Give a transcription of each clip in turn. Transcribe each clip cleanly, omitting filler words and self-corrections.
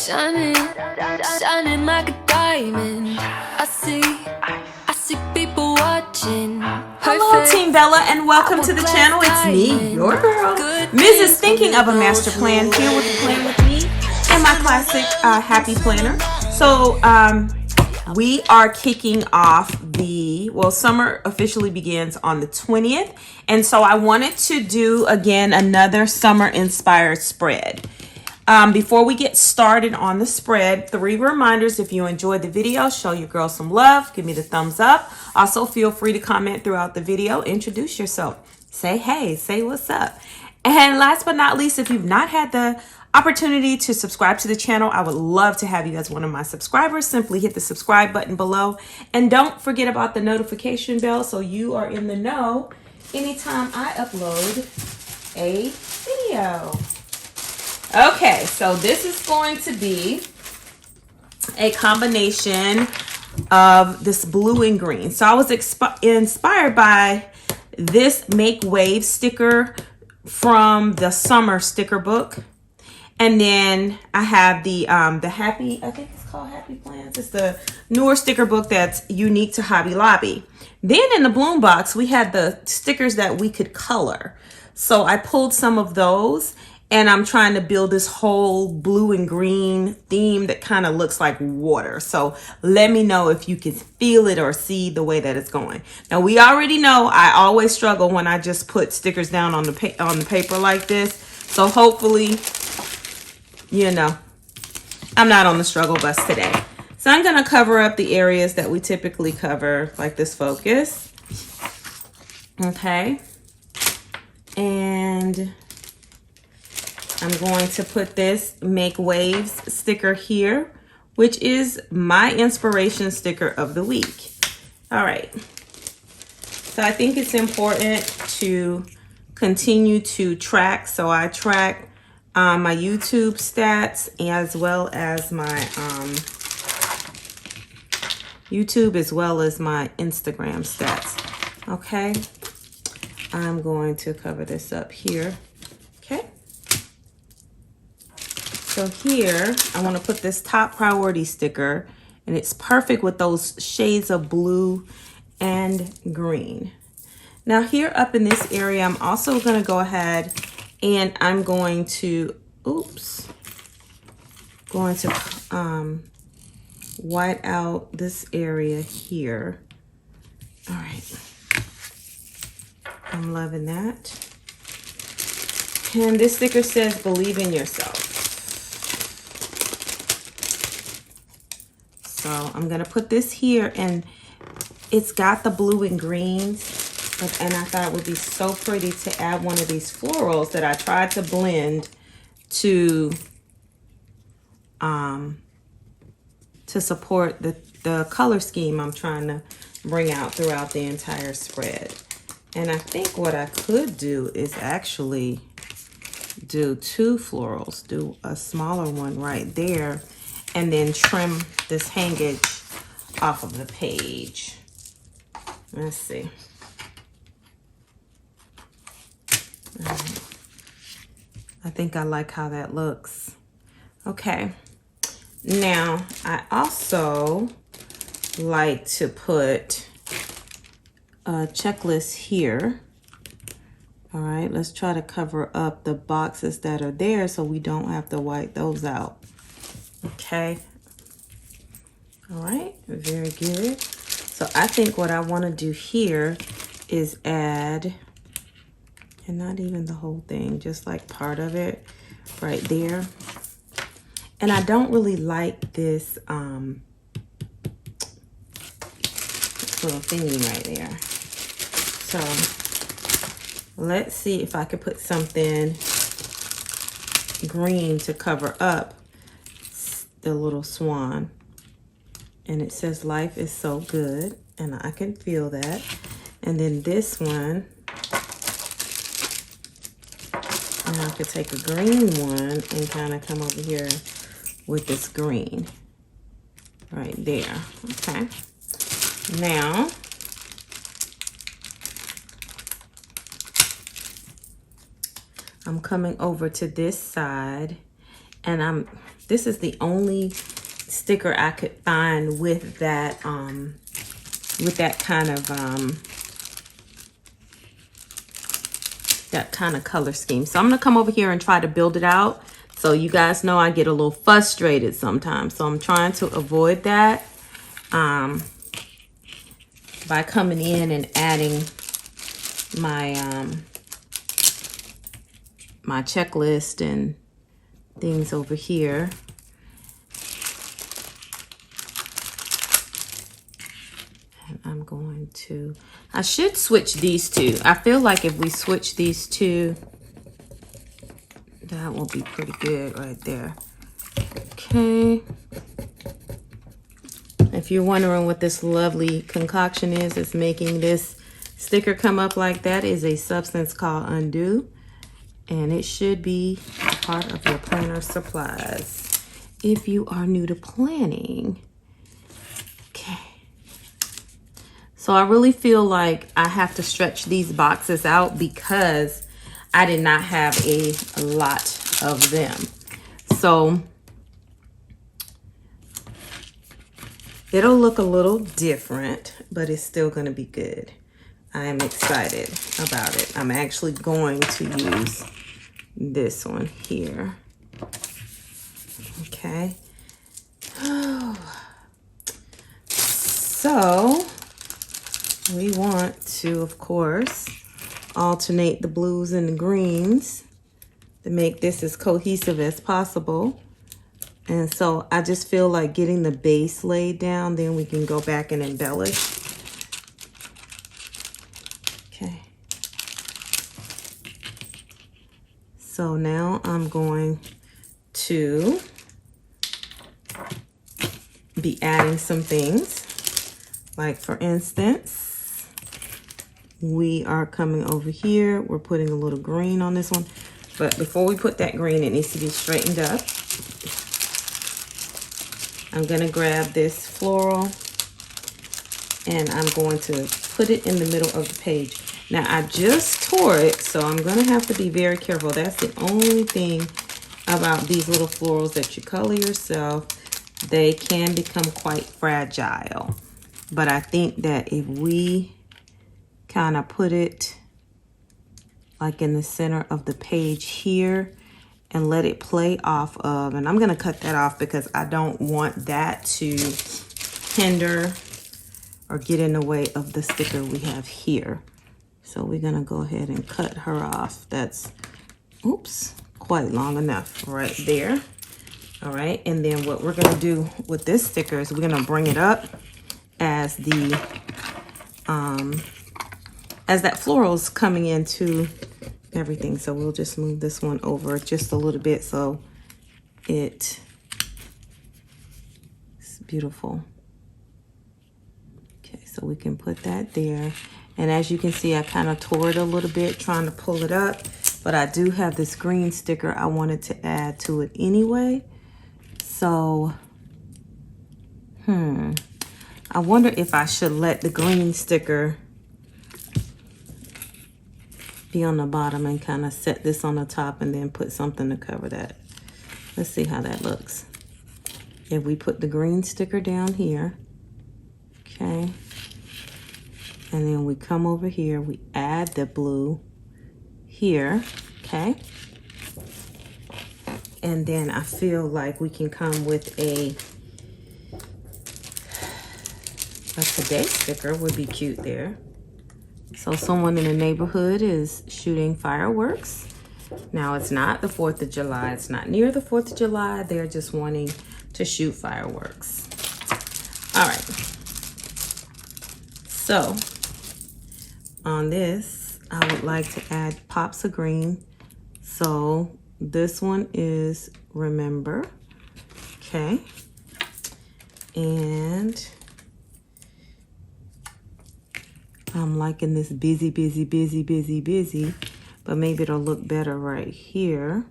Shining, shining like a diamond. I see people watching. Hello Team Bella and welcome to the channel. It's me, your girl, Mrs. Thinking of a Master Plan, here with Plan With Me and my classic Happy Planner. So we are kicking off summer officially begins on the 20th. And so I wanted to do again another summer inspired spread. Before we get started on the spread, 3 reminders. If you enjoyed the video, show your girl some love. Give me the thumbs up. Also, feel free to comment throughout the video. Introduce yourself. Say hey, say what's up. And last but not least, if you've not had the opportunity to subscribe to the channel, I would love to have you as one of my subscribers. Simply hit the subscribe button below. And don't forget about the notification bell so you are in the know anytime I upload a video. Okay, so this is going to be a combination of this blue and green. So I was inspired by this Make Waves sticker from the summer sticker book. And then I have the Happy, I think it's called Happy Plans. It's the newer sticker book that's unique to Hobby Lobby. Then in the Bloom box, we had the stickers that we could color. So I pulled some of those. And I'm trying to build this whole blue and green theme that kind of looks like water. So let me know if you can feel it or see the way that it's going. Now, we already know I always struggle when I just put stickers down on the paper like this. So hopefully, you know, I'm not on the struggle bus today. So I'm going to cover up the areas that we typically cover, like this focus. Okay. And I'm going to put this Make Waves sticker here, which is my inspiration sticker of the week. All right. So I think it's important to continue to track. So I track my YouTube stats as well as my YouTube as well as my Instagram stats. Okay. I'm going to cover this up here. Okay. So here, I want to put this top priority sticker, and it's perfect with those shades of blue and green. Now here up in this area, I'm also going to go ahead and I'm going to, white out this area here. All right. I'm loving that. And this sticker says, believe in yourself. So I'm going to put this here, and it's got the blue and greens, and I thought it would be so pretty to add one of these florals that I tried to blend to support the color scheme I'm trying to bring out throughout the entire spread. And I think what I could do is actually do 2 florals, do a smaller one right there, and then trim this hangage off of the page. Let's see. All right. I think I like how that looks. Okay. Now, I also like to put a checklist here. All right, let's try to cover up the boxes that are there so we don't have to wipe those out. Okay. All right, very good. So I think what I want to do here is add, and not even the whole thing, just like part of it right there. And I don't really like this little thingy right there. So let's see if I could put something green to cover up the little swan. And it says life is so good, and I can feel that. And then this one, and I could take a green one and kind of come over here with this green right there. Okay. Now, I'm coming over to this side, and I'm This is the only sticker I could find with that kind of color scheme. So I'm gonna come over here and try to build it out. So you guys know I get a little frustrated sometimes. So I'm trying to avoid that by coming in and adding my my checklist and things over here. And I'm going to, I should switch these two. I feel like if we switch these two, that will be pretty good right there. Okay. If you're wondering what this lovely concoction is, it's making this sticker come up like that, is a substance called Undo. And it should be part of your planner supplies if you are new to planning. Okay. So I really feel like I have to stretch these boxes out because I did not have a lot of them. So it'll look a little different, but it's still going to be good. I am excited about it. I'm actually going to use this one here. Okay. Oh. So we want to, of course, alternate the blues and the greens to make this as cohesive as possible. And so I just feel like getting the base laid down, then we can go back and embellish. Okay. So now I'm going to be adding some things. Like for instance, we are coming over here. We're putting a little green on this one. But before we put that green, it needs to be straightened up. I'm gonna grab this floral and I'm going to put it in the middle of the page. Now I just tore it, so I'm gonna have to be very careful. That's the only thing about these little florals that you color yourself. They can become quite fragile. But I think that if we kind of put it like in the center of the page here and let it play off of, and I'm gonna cut that off because I don't want that to hinder or get in the way of the sticker we have here. So we're gonna go ahead and cut her off. That's, oops, quite long enough right there. All right, and then what we're gonna do with this sticker is we're gonna bring it up as the, as that floral's coming into everything. So we'll just move this one over just a little bit so it's beautiful. Okay, so we can put that there. And as you can see, I kind of tore it a little bit trying to pull it up, but I do have this green sticker I wanted to add to it anyway. So, I wonder if I should let the green sticker be on the bottom and kind of set this on the top and then put something to cover that. Let's see how that looks. If we put the green sticker down here, okay, and then we come over here, we add the blue here, okay, and then I feel like we can come with a today sticker would be cute there. So someone in the neighborhood is shooting fireworks. Now it's not the 4th of July. It's not near the 4th of July. They're just wanting to shoot fireworks. All right. So on this, I would like to add pops of green. So this one is remember. Okay. And I'm liking this busy, busy, busy, busy, busy, but maybe it'll look better right here.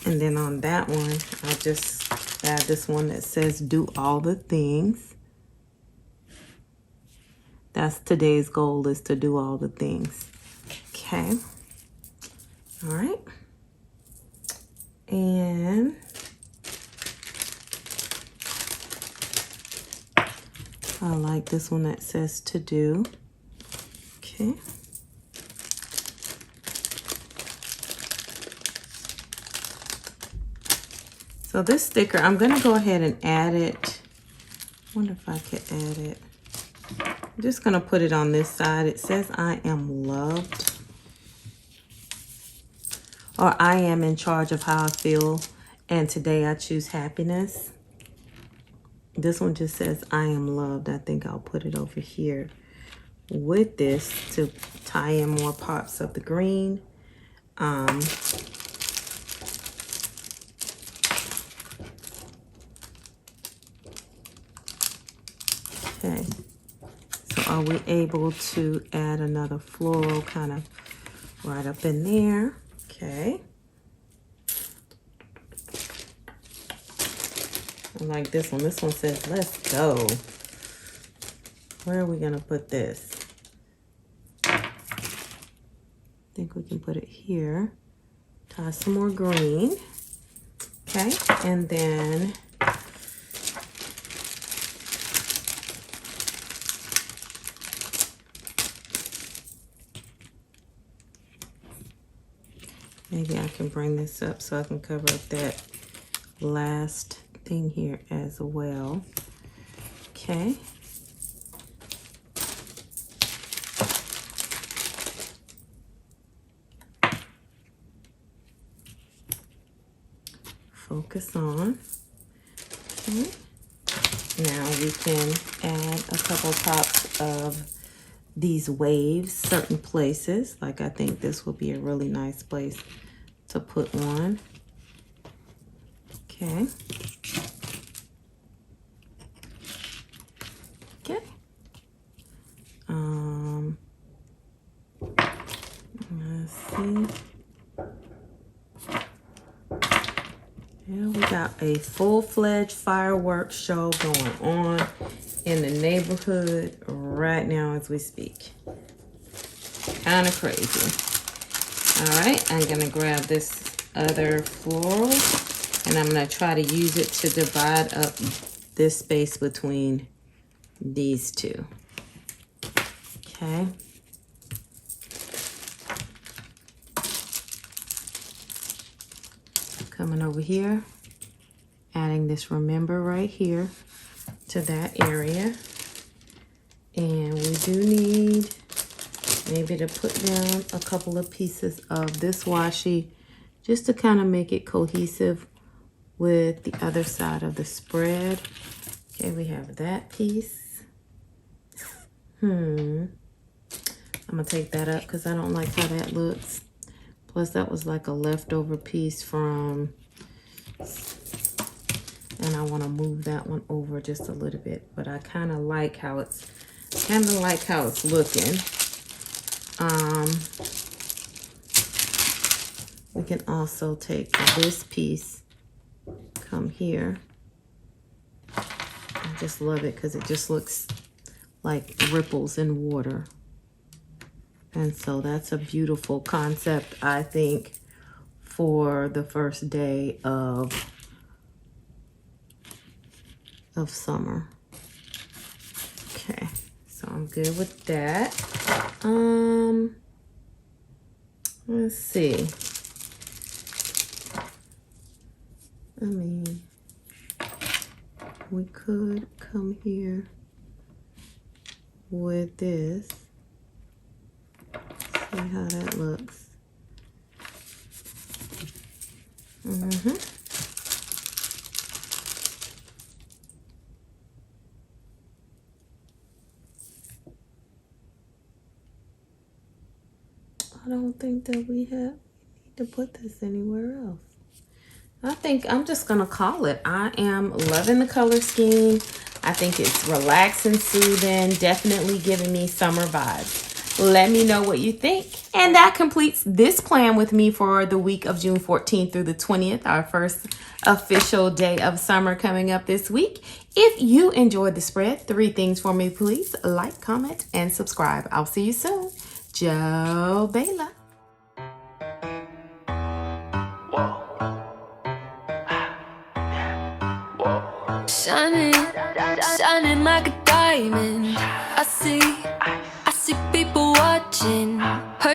And then on that one, I'll just add this one that says do all the things. That's today's goal, is to do all the things. Okay. All right. And I like this one that says to do. Okay. So this sticker, I'm going to go ahead and add it. I wonder if I could add it. I'm just going to put it on this side. It says I am loved. Or I am in charge of how I feel. And today I choose happiness. This one just says I am loved. I think I'll put it over here with this to tie in more pops of the green. Okay, so are we able to add another floral kind of right up in there? Okay. I like this one. This one says, let's go. Where are we going to put this? I think we can put it here. Tie some more green. Okay, and then maybe I can bring this up so I can cover up that last thing here as well. Okay. Focus on. Okay. Now we can add a couple pops of these waves certain places. Like I think this will be a really nice place to put one. Okay. Okay. Let's see. Yeah, we got a full-fledged fireworks show going on in the neighborhood right now as we speak. Kind of crazy. All right, I'm gonna grab this other floral and I'm gonna try to use it to divide up this space between these two. Okay. Coming over here, adding this remember right here to that area. And we do need maybe to put down a couple of pieces of this washi just to kind of make it cohesive with the other side of the spread. Okay, we have that piece. I'm gonna take that up because I don't like how that looks. Plus that was like a leftover piece from, and I want to move that one over just a little bit, but I kind of like how it's looking. We can also take this piece, come here. I just love it because it just looks like ripples in water. And so that's a beautiful concept, I think, for the first day of summer. Okay, so I'm good with that. Let's see. I mean, we could come here with this. See how that looks. I don't think that we need to put this anywhere else. I think I'm just gonna call it. I am loving the color scheme. I think it's relaxing, soothing, definitely giving me summer vibes. Let me know what you think. And that completes this plan with me for the week of June 14th through the 20th, our first official day of summer coming up this week. If you enjoyed the spread, 3 things for me, please. Like, comment, and subscribe. I'll see you soon. Joe Bela. Whoa. Whoa. shining, shining like a diamond. I see